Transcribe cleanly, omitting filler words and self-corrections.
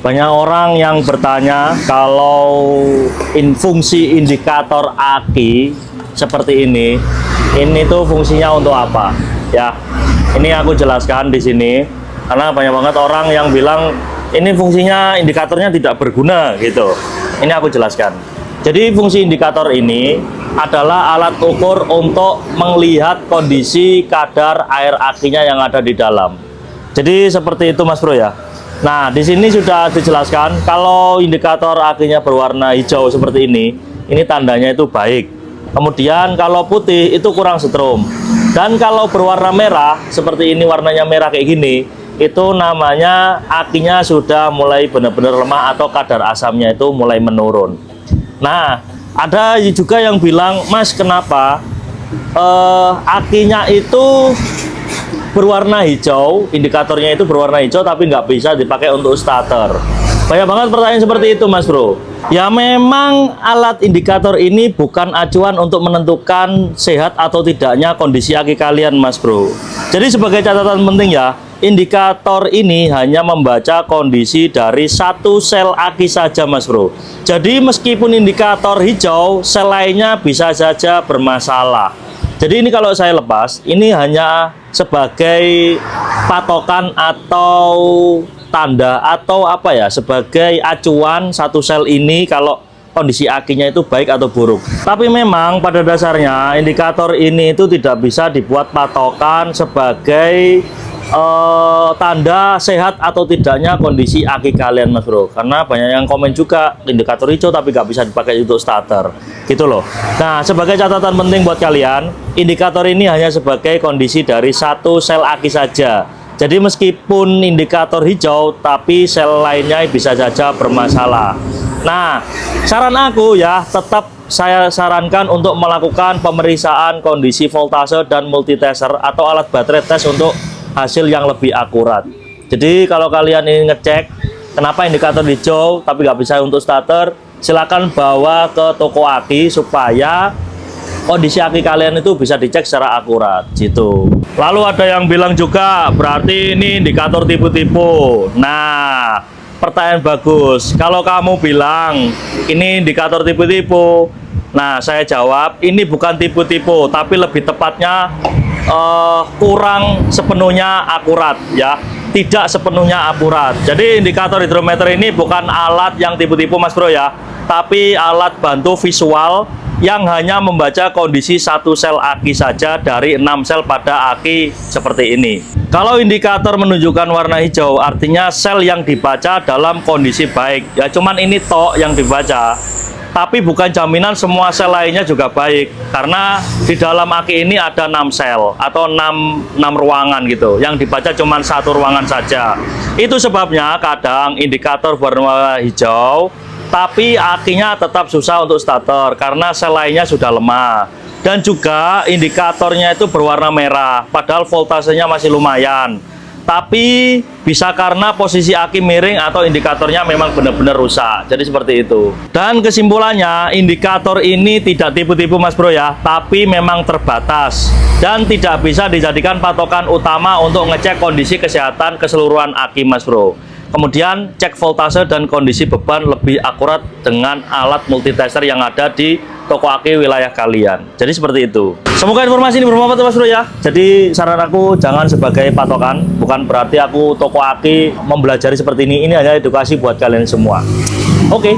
Banyak orang yang bertanya kalau fungsi indikator aki seperti ini tuh fungsinya untuk apa? Ya, ini aku jelaskan di sini karena banyak banget orang yang bilang ini fungsinya indikatornya tidak berguna gitu. Ini aku jelaskan. Jadi fungsi indikator ini adalah alat ukur untuk melihat kondisi kadar air akinya yang ada di dalam. Jadi seperti itu Mas Bro ya. Nah, di sini sudah dijelaskan kalau indikator akinya berwarna hijau seperti ini tandanya itu baik. Kemudian kalau putih itu kurang setrum. Dan kalau berwarna merah seperti ini, warnanya merah kayak gini, itu namanya akinya sudah mulai benar-benar lemah atau kadar asamnya itu mulai menurun. Nah, ada juga yang bilang, "Mas, kenapa akinya itu berwarna hijau, indikatornya itu berwarna hijau tapi nggak bisa dipakai untuk starter?" Banyak banget pertanyaan seperti itu Mas Bro. Ya memang alat indikator ini bukan acuan untuk menentukan sehat atau tidaknya kondisi aki kalian Mas Bro. Jadi sebagai catatan penting ya, indikator ini hanya membaca kondisi dari satu sel aki saja Mas Bro. Jadi meskipun indikator hijau, sel lainnya bisa saja bermasalah. Jadi ini kalau saya lepas, ini hanya sebagai patokan atau tanda atau apa ya, sebagai acuan satu sel ini kalau kondisi akinya itu baik atau buruk. Tapi memang pada dasarnya indikator ini itu tidak bisa dibuat patokan sebagai tanda sehat atau tidaknya kondisi aki kalian Mas Bro, karena banyak yang komen juga indikator hijau tapi nggak bisa dipakai untuk starter gitu loh. Nah, sebagai catatan penting buat kalian, indikator ini hanya sebagai kondisi dari satu sel aki saja. Jadi meskipun indikator hijau tapi sel lainnya bisa saja bermasalah. Nah, saran aku ya, tetap saya sarankan untuk melakukan pemeriksaan kondisi voltase dan multitester atau alat baterai tes untuk hasil yang lebih akurat. Jadi kalau kalian ingin ngecek kenapa indikator hijau tapi nggak bisa untuk starter, silakan bawa ke toko aki supaya kondisi aki kalian itu bisa dicek secara akurat gitu. Lalu ada yang bilang juga berarti ini indikator tipu-tipu. Nah, pertanyaan bagus. Kalau kamu bilang ini indikator tipu-tipu, nah saya jawab ini bukan tipu-tipu tapi lebih tepatnya kurang sepenuhnya akurat ya, tidak sepenuhnya akurat. Jadi indikator hidrometer ini bukan alat yang tipu-tipu Mas Bro ya, tapi alat bantu visual yang hanya membaca kondisi satu sel aki saja dari 6 sel pada aki seperti ini. Kalau indikator menunjukkan warna hijau artinya sel yang dibaca dalam kondisi baik ya, cuman ini tok yang dibaca. Tapi bukan jaminan semua sel lainnya juga baik, karena di dalam aki ini ada 6 sel atau 6 ruangan gitu, yang dibaca cuma satu ruangan saja. Itu sebabnya kadang indikator berwarna hijau tapi akinya tetap susah untuk starter karena sel lainnya sudah lemah. Dan juga indikatornya itu berwarna merah padahal voltasenya masih lumayan, tapi bisa karena posisi aki miring atau indikatornya memang benar-benar rusak. Jadi seperti itu. Dan kesimpulannya, indikator ini tidak tipu-tipu Mas Bro ya, tapi memang terbatas dan tidak bisa dijadikan patokan utama untuk ngecek kondisi kesehatan keseluruhan aki Mas Bro. Kemudian cek voltase dan kondisi beban lebih akurat dengan alat multitester yang ada di toko aki wilayah kalian. Jadi seperti itu. Semoga informasi ini bermanfaat Mas Bro ya. Jadi saran aku jangan sebagai patokan, bukan berarti aku toko aki mempelajari seperti ini. Ini hanya edukasi buat kalian semua. Oke.